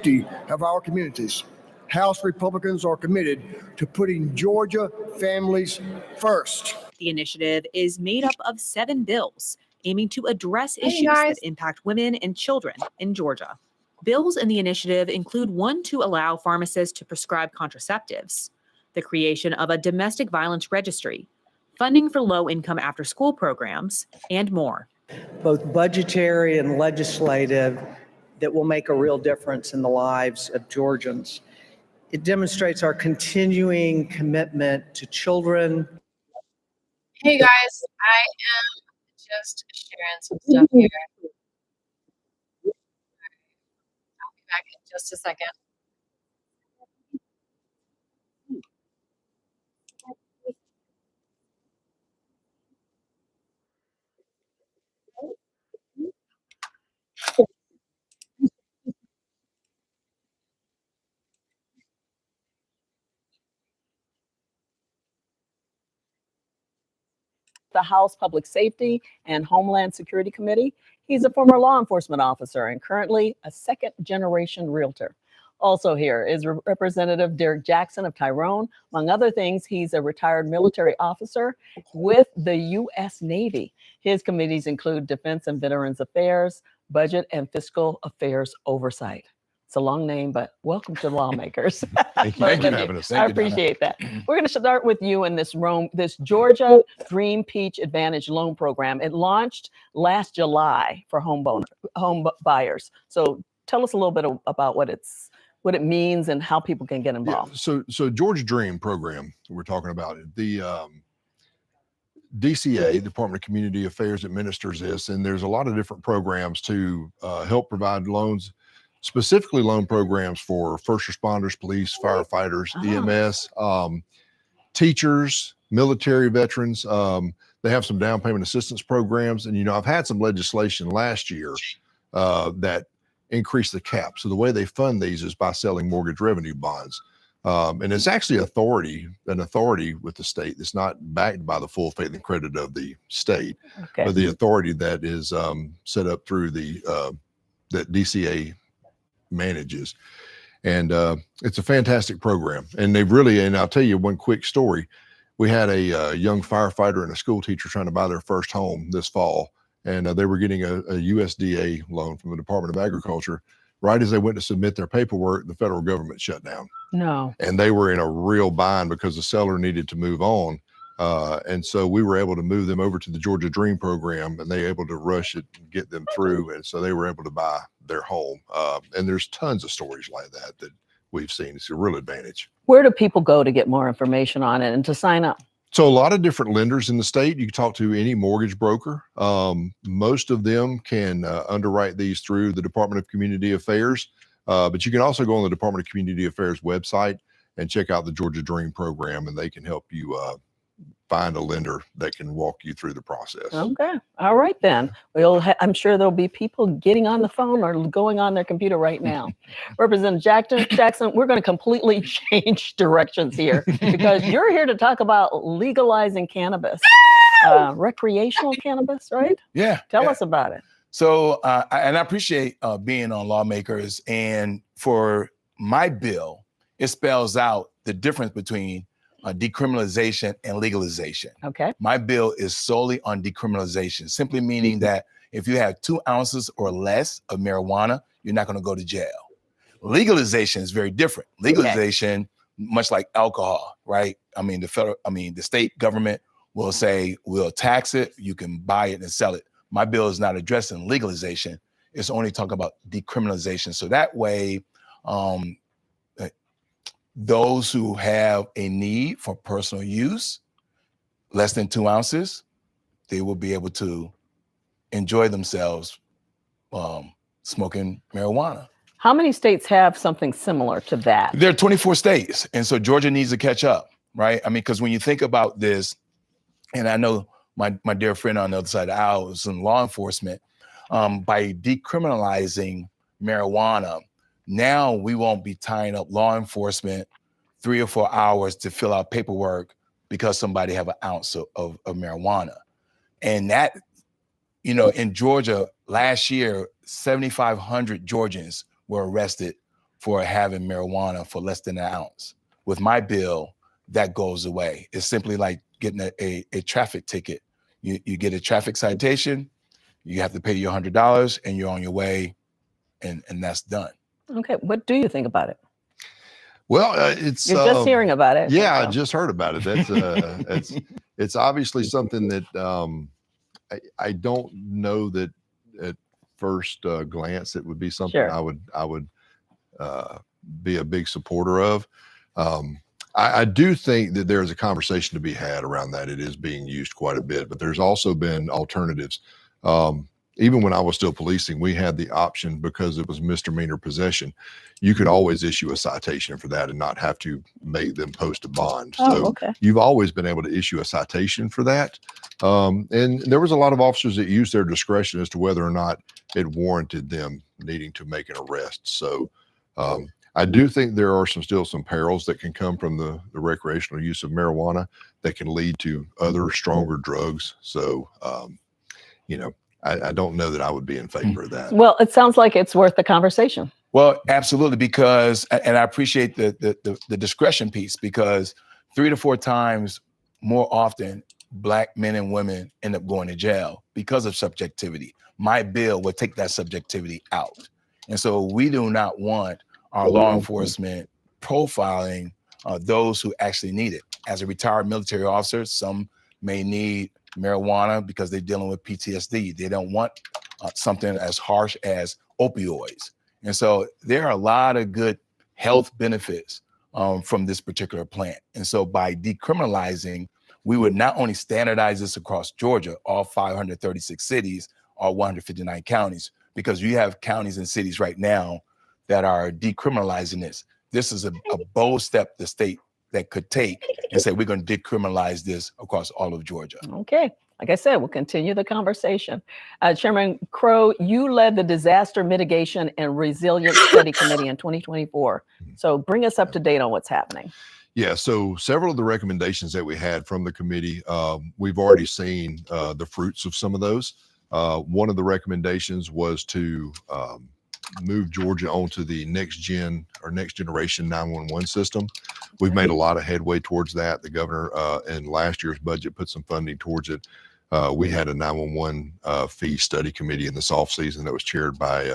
safety of our communities. House Republicans are committed to putting Georgia families first. The initiative is made up of 7 bills aiming to address issues that impact women and children in Georgia. Bills in the initiative include one to allow pharmacists to prescribe contraceptives, the creation of a domestic violence registry, funding for low-income after-school programs, and more. Both budgetary and legislative that will make a real difference in the lives of Georgians. It demonstrates our continuing commitment to children. Hey guys, I am just sharing some stuff here. I'll be back in just a second. The House Public Safety and Homeland Security Committee. He's a former law enforcement officer and currently a second-generation realtor. Also here is Representative Derek Jackson of Tyrone. Among other things, he's a retired military officer with the U.S. Navy. His committees include Defense and Veterans Affairs, Budget and Fiscal Affairs Oversight. It's a long name, but welcome to Lawmakers. Thank you for having us. I appreciate that. We're going to start with you in this Georgia Dream Peach Advantage Loan Program. It launched last July for home buyers. So tell us a little bit about what it means and how people can get involved. Yeah, so Georgia Dream program, we're talking about it. The DCA, Department of Community Affairs, administers this, and there's a lot of different programs to help provide loans, specifically loan programs for first responders, police, firefighters, EMS, teachers, military veterans. They have some down payment assistance programs. And, I've had some legislation last year that increased the cap. So the way they fund these is by selling mortgage revenue bonds. And it's actually an authority with the state that's not backed by the full faith and credit of the state, but the authority that is set up through that DCA manages. And it's a fantastic program. And and I'll tell you one quick story. We had a young firefighter and a school teacher trying to buy their first home this fall. And they were getting a USDA loan from the Department of Agriculture. Right as they went to submit their paperwork, the federal government shut down. No. And they were in a real bind because the seller needed to move on. And so we were able to move them over to the Georgia Dream program, and they were able to rush it and get them through. And so they were able to buy their home. And there's tons of stories like that we've seen. It's a real advantage. Where do people go to get more information on it and to sign up? So a lot of different lenders in the state. You can talk to any mortgage broker. Most of them can underwrite these through the Department of Community Affairs. But you can also go on the Department of Community Affairs website and check out the Georgia Dream program, and they can help you find a lender that can walk you through the process. Okay. All right, then. I'm sure there'll be people getting on the phone or going on their computer right now. Representative Jackson, we're going to completely change directions here because you're here to talk about legalizing cannabis, recreational cannabis, right? Yeah. Tell us about it. So, and I appreciate being on Lawmakers. And for my bill, it spells out the difference between decriminalization and legalization. Okay. My bill is solely on decriminalization, simply meaning that if you have 2 ounces or less of marijuana, you're not going to go to jail. Legalization is very different. Legalization, much like alcohol, right? The state government will say, we'll tax it, you can buy it and sell it. My bill is not addressing legalization. It's only talking about decriminalization. So that way, those who have a need for personal use, less than 2 ounces, they will be able to enjoy themselves smoking marijuana. How many states have something similar to that? There are 24 states. And so Georgia needs to catch up, right? Because when you think about this, and I know my dear friend on the other side of the aisle is in law enforcement, by decriminalizing marijuana, now we won't be tying up law enforcement 3 or 4 hours to fill out paperwork because somebody have an ounce of marijuana. And that, in Georgia last year, 7,500 Georgians were arrested for having marijuana for less than an ounce. With my bill, that goes away. It's simply like getting a traffic ticket. You get a traffic citation, you have to pay your $100 and you're on your way, and that's done. Okay, what do you think about it? Well, it's You're just hearing about it. Yeah, I so. just heard about it. That's it's obviously something that I don't know that at first glance it would be something Sure. I would be a big supporter of. I do think that there is a conversation to be had around that. It is being used quite a bit, but there's also been alternatives. Even when I was still policing, we had the option, because it was misdemeanor possession, you could always issue a citation for that and not have to make them post a bond. Oh, So okay. you've always been able to issue a citation for that. And there was a lot of officers that used their discretion as to whether or not it warranted them needing to make an arrest. So I do think there are still some perils that can come from the recreational use of marijuana that can lead to other stronger drugs. So, I don't know that I would be in favor of that. Well, it sounds like it's worth the conversation. Well, absolutely, because, and I appreciate the discretion piece, because 3 to 4 times more often, Black men and women end up going to jail because of subjectivity. My bill would take that subjectivity out. And so we do not want our law enforcement profiling those who actually need it. As a retired military officer, some may need marijuana because they're dealing with PTSD. They don't want something as harsh as opioids. And so there are a lot of good health benefits from this particular plant. And so by decriminalizing, we would not only standardize this across Georgia, all 536 cities, all 159 counties, because you have counties and cities right now that are decriminalizing this. This is a bold step the state that could take and say, we're going to decriminalize this across all of Georgia. Okay. Like I said, we'll continue the conversation. Chairman Crow, you led the Disaster Mitigation and Resilience Study Committee in 2024. So bring us up to date on what's happening. Yeah, so several of the recommendations that we had from the committee, we've already seen the fruits of some of those. One of the recommendations was to move Georgia onto the next generation 911 system. We've made a lot of headway towards that. The governor in last year's budget put some funding towards it. We had a 911 fee study committee in this off season that was chaired by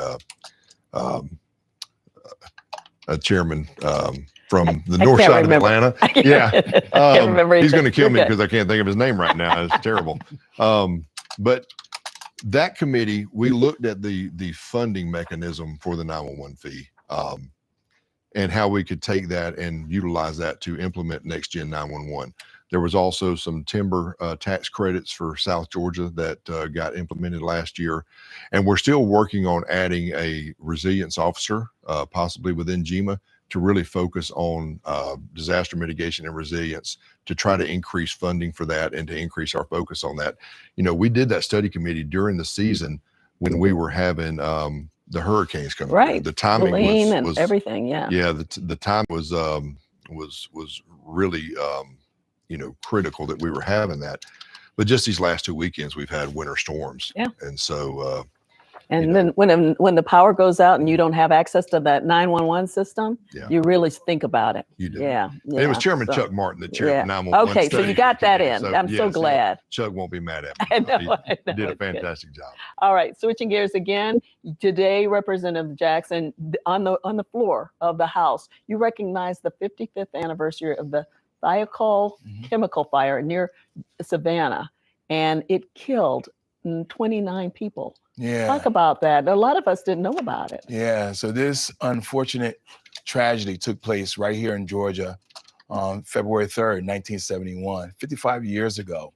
a chairman from the north side of Atlanta. Yeah, he's going to kill me because I can't think of his name right now. It's terrible. But that committee, we looked at the funding mechanism for the 911 fee and how we could take that and utilize that to implement Next Gen 911. There was also some timber tax credits for South Georgia that got implemented last year. And we're still working on adding a resilience officer, possibly within GEMA, to really focus on disaster mitigation and resilience, to try to increase funding for that and to increase our focus on that. You know, we did that study committee during the season when we were having the hurricanes coming. Right. The timing was everything. Yeah. Yeah. The time was really, critical that we were having that. But just these last 2 weekends, we've had winter storms. Yeah. And so, and then when the power goes out and you don't have access to that 911 system, you really think about it. You do. Yeah. And it was Chairman Chuck Martin that chaired the 911 Okay, so you got that in. So, I'm so glad. Chuck won't be mad at me. I know, He did a fantastic job. All right, switching gears again. Today, Representative Jackson, on the floor of the House, you recognize the 55th anniversary of the Thiokol chemical fire near Savannah, and it killed 29 people. Yeah. Talk about that. A lot of us didn't know about it. Yeah. So this unfortunate tragedy took place right here in Georgia on February 3rd, 1971, 55 years ago.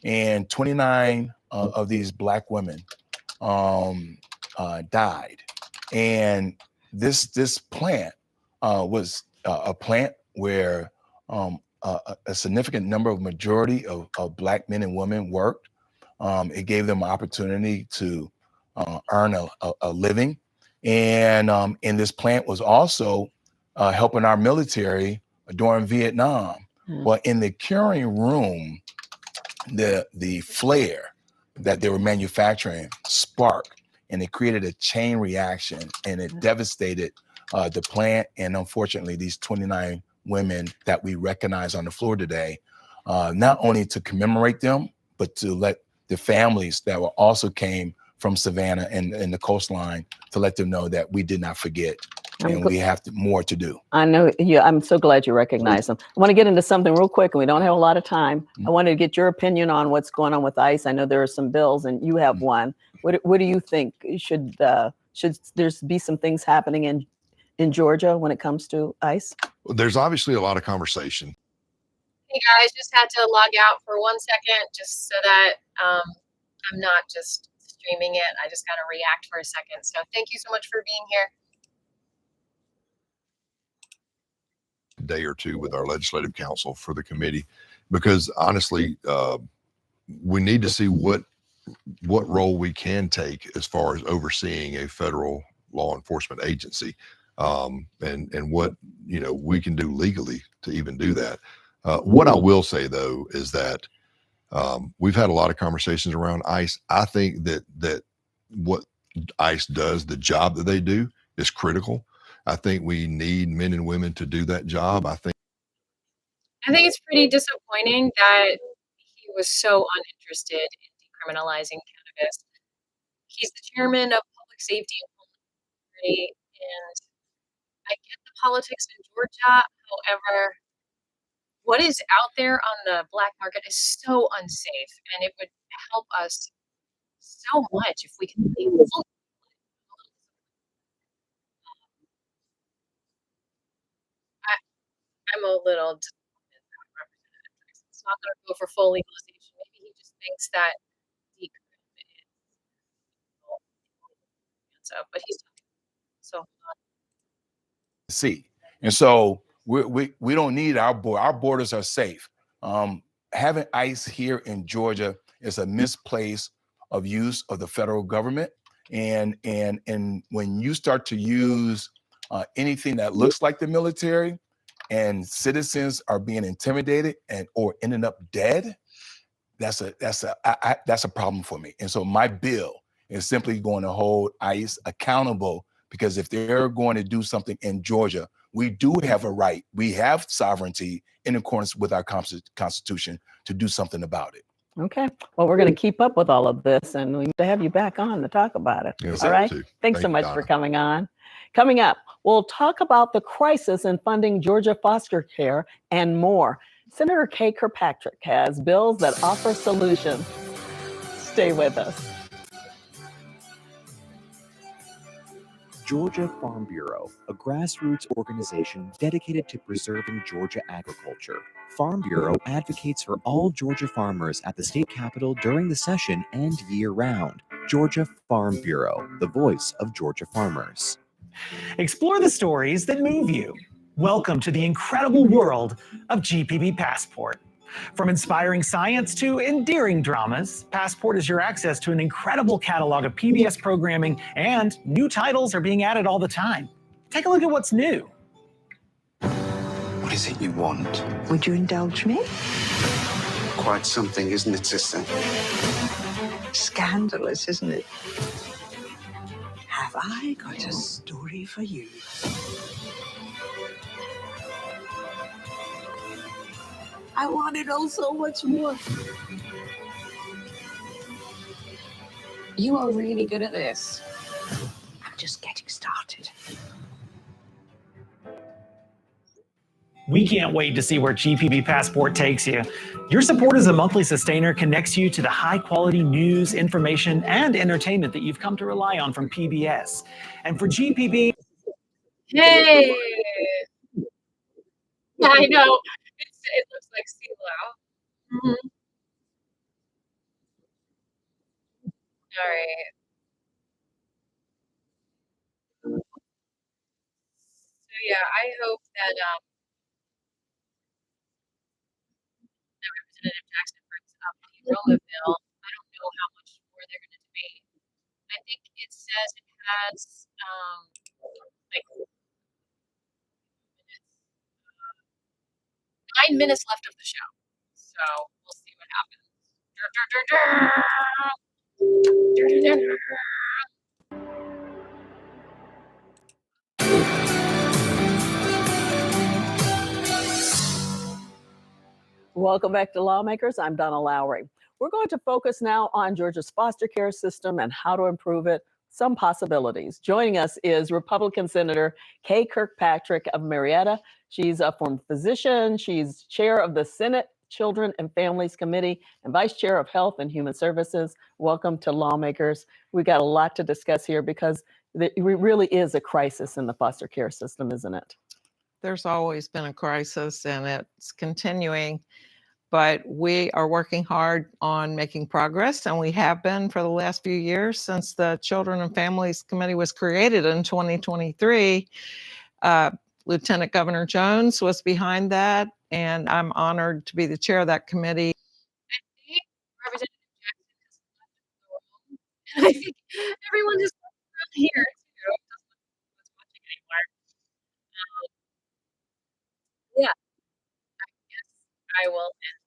And 29 of these Black women died. And this plant was a plant where a significant majority of Black men and women worked. It gave them an opportunity to earn a living. And this plant was also helping our military during Vietnam. Well, in the curing room, the flare that they were manufacturing sparked, and it created a chain reaction, and it devastated the plant, and unfortunately, these 29 women that we recognize on the floor today, not only to commemorate them, but to let the families that were also came from Savannah and the coastline, to let them know that we did not forget, and we have more to do. I know. Yeah, I'm so glad you recognize them. I want to get into something real quick, and we don't have a lot of time. I wanted to get your opinion on what's going on with ICE. I know there are some bills, and you have one. What do you think? Should there be some things happening in Georgia when it comes to ICE? There's obviously a lot of conversation. Hey guys, just had to log out for 1 second just so that I'm not just streaming it. I just got to react for a second. So thank you so much for being here. Day or two with our legislative council for the committee, because honestly, we need to see what role we can take as far as overseeing a federal law enforcement agency, and what we can do legally to even do that. What I will say though is that we've had a lot of conversations around ICE. I think that what ICE does, the job that they do, is critical. I think we need men and women to do that job. I think it's pretty disappointing that he was so uninterested in decriminalizing cannabis. He's the chairman of public safety and homeland security, and I get the politics in Georgia. However, what is out there on the black market is so unsafe, and it would help us so much if we could be fully. I'm a little disappointed that Representative Jackson's not going to go for full legalization. Maybe he just thinks that decrim is but he's so. See, and so we don't need our border. Our borders are safe. Having ICE here in Georgia is a misplace of use of the federal government, and when you start to use anything that looks like the military, and citizens are being intimidated or ending up dead, that's a problem for me. And so my bill is simply going to hold ICE accountable, because if they're going to do something in Georgia, we do have a right, we have sovereignty in accordance with our Constitution to do something about it. Okay. Well, we're going to keep up with all of this, and we have to have you back on to talk about it. Yes, all right. too. Thanks so Thank you, much Donna. for coming on. Coming up, we'll talk about the crisis in funding Georgia foster care and more. Senator Kay Kirkpatrick has bills that offer solutions. Stay with us. Georgia Farm Bureau, a grassroots organization dedicated to preserving Georgia agriculture. Farm Bureau advocates for all Georgia farmers at the state capitol during the session and year-round. Georgia Farm Bureau, the voice of Georgia farmers. Explore the stories that move you. Welcome to the incredible world of GPB Passport. From inspiring science to endearing dramas, Passport is your access to an incredible catalog of PBS programming, and new titles are being added all the time. Take a look at what's new. What is it you want? Would you indulge me? Quite something, isn't it, sister? Scandalous, isn't it? Have I got a story for you? I want it all so much more. You are really good at this. I'm just getting started. We can't wait to see where GPB Passport takes you. Your support as a monthly sustainer connects you to the high-quality news, information, and entertainment that you've come to rely on from PBS. And for GPB... Hey! I know. It looks like CeeLo. All right. So yeah, I hope that Representative Jackson brings up the enrollment bill. I don't know how much more they're going to debate. I think it says it has like 9 minutes left of the show, so we'll see what happens. Welcome back to Lawmakers. I'm Donna Lowry. We're going to focus now on Georgia's foster care system and how to improve it. Some possibilities. Joining us is Republican Senator Kay Kirkpatrick of Marietta. She's a former physician. She's chair of the Senate Children and Families Committee and vice chair of Health and Human Services. Welcome to Lawmakers. We got a lot to discuss here because it really is a crisis in the foster care system, isn't it? There's always been a crisis and it's continuing, but we are working hard on making progress, and we have been for the last few years since the Children and Families Committee was created in 2023. Lieutenant Governor Jones was behind that, and I'm honored to be the chair of that committee. I think Representative Jackson has left the room, and I think everyone just left around here too. Doesn't look like anyone's watching anymore. Yeah, I guess I will end